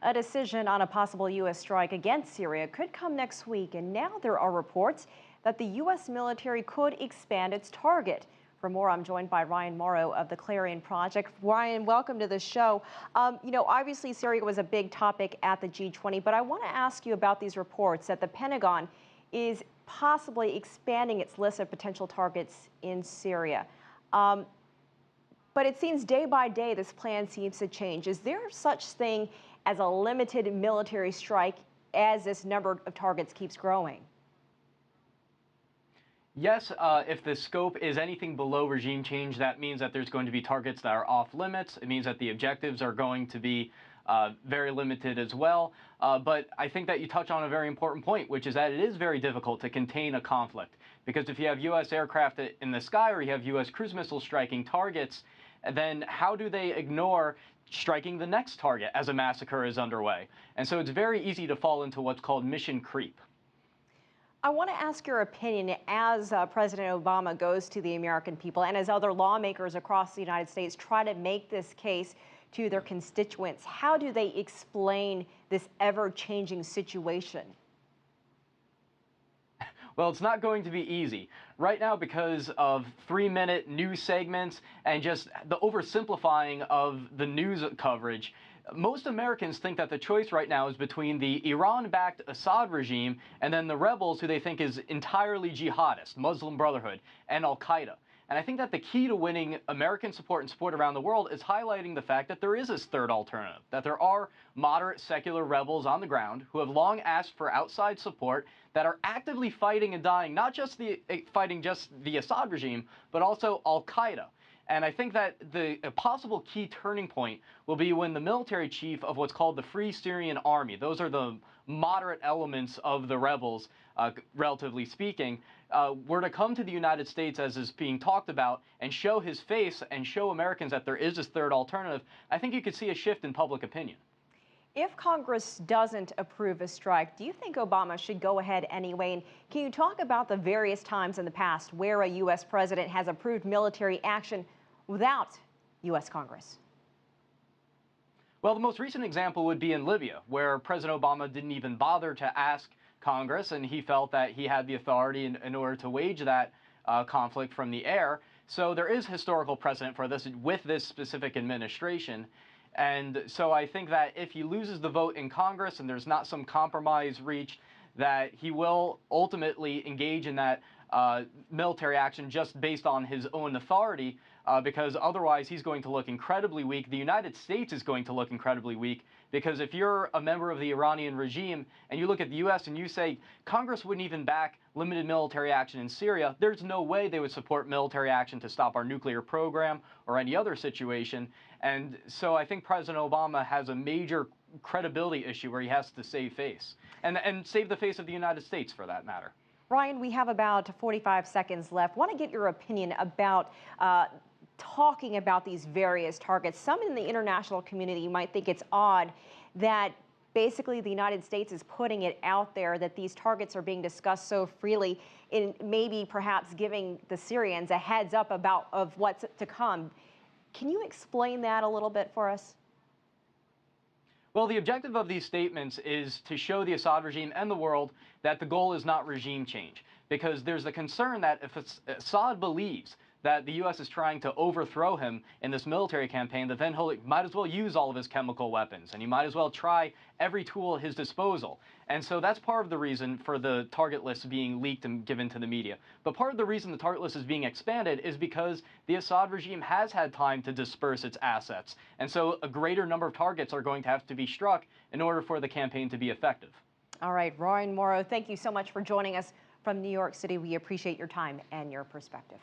A decision on a possible U.S. strike against Syria could come next week, and now there are reports that the U.S. military could expand its target. For more, I'm joined by Ryan Mauro of the Clarion Project. Ryan, welcome to the show. Obviously Syria was a big topic at the G20, but I want to ask you about these reports that the Pentagon is possibly expanding its list of potential targets in Syria. But it seems day by day this plan seems to change. Is there such thing as a limited military strike as this number of targets keeps growing? Yes, if the scope is anything below regime change, that means that there's going to be targets that are off limits. It means that the objectives are going to be very limited as well. But I think that you touch on a very important point, which is that it is very difficult to contain a conflict. Because if you have U.S. aircraft in the sky or you have U.S. cruise missiles striking targets, then how do they ignore striking the next target as a massacre is underway? And so it's very easy to fall into what's called mission creep. I want to ask your opinion as President Obama goes to the American people and as other lawmakers across the United States try to make this case to their constituents. How do they explain this ever-changing situation? Well, it's not going to be easy. Right now, because of 3-minute news segments and just the oversimplifying of the news coverage, most Americans think that the choice right now is between the Iran-backed Assad regime and then the rebels who they think is entirely jihadist, Muslim Brotherhood, and Al-Qaeda. And I think that the key to winning American support and support around the world is highlighting the fact that there is this third alternative, that there are moderate secular rebels on the ground who have long asked for outside support, that are actively fighting and dying, not just fighting the Assad regime, but also Al-Qaeda. And I think that a possible key turning point will be when the military chief of what's called the Free Syrian Army, those are the moderate elements of the rebels, relatively speaking, were to come to the United States as is being talked about and show his face and show Americans that there is this third alternative. I think you could see a shift in public opinion. If Congress doesn't approve a strike, do you think Obama should go ahead anyway? And can you talk about the various times in the past where a U.S. president has approved military action without U.S. Congress? Well, the most recent example would be in Libya, where President Obama didn't even bother to ask Congress, and he felt that he had the authority in order to wage that conflict from the air. So there is historical precedent for this with this specific administration. And so I think that if he loses the vote in Congress and there's not some compromise reached, that he will ultimately engage in that military action just based on his own authority, because otherwise he's going to look incredibly weak. The United States is going to look incredibly weak, because if you're a member of the Iranian regime and you look at the U.S. and you say Congress wouldn't even back limited military action in Syria, there's no way they would support military action to stop our nuclear program or any other situation. And so I think President Obama has a major credibility issue where he has to save face and save the face of the United States for that matter. Ryan, we have about 45 seconds left. Want to get your opinion about talking about these various targets. Some in the international community might think it's odd that basically the United States is putting it out there that these targets are being discussed so freely, in maybe perhaps giving the Syrians a heads up of what's to come. Can you explain that a little bit for us? Well, the objective of these statements is to show the Assad regime and the world that the goal is not regime change, because there's the concern that if Assad believes that the U.S. is trying to overthrow him in this military campaign, that then he might as well use all of his chemical weapons, and he might as well try every tool at his disposal. And so that's part of the reason for the target list being leaked and given to the media. But part of the reason the target list is being expanded is because the Assad regime has had time to disperse its assets. And so a greater number of targets are going to have to be struck in order for the campaign to be effective. All right, Ryan Mauro, thank you so much for joining us from New York City. We appreciate your time and your perspective.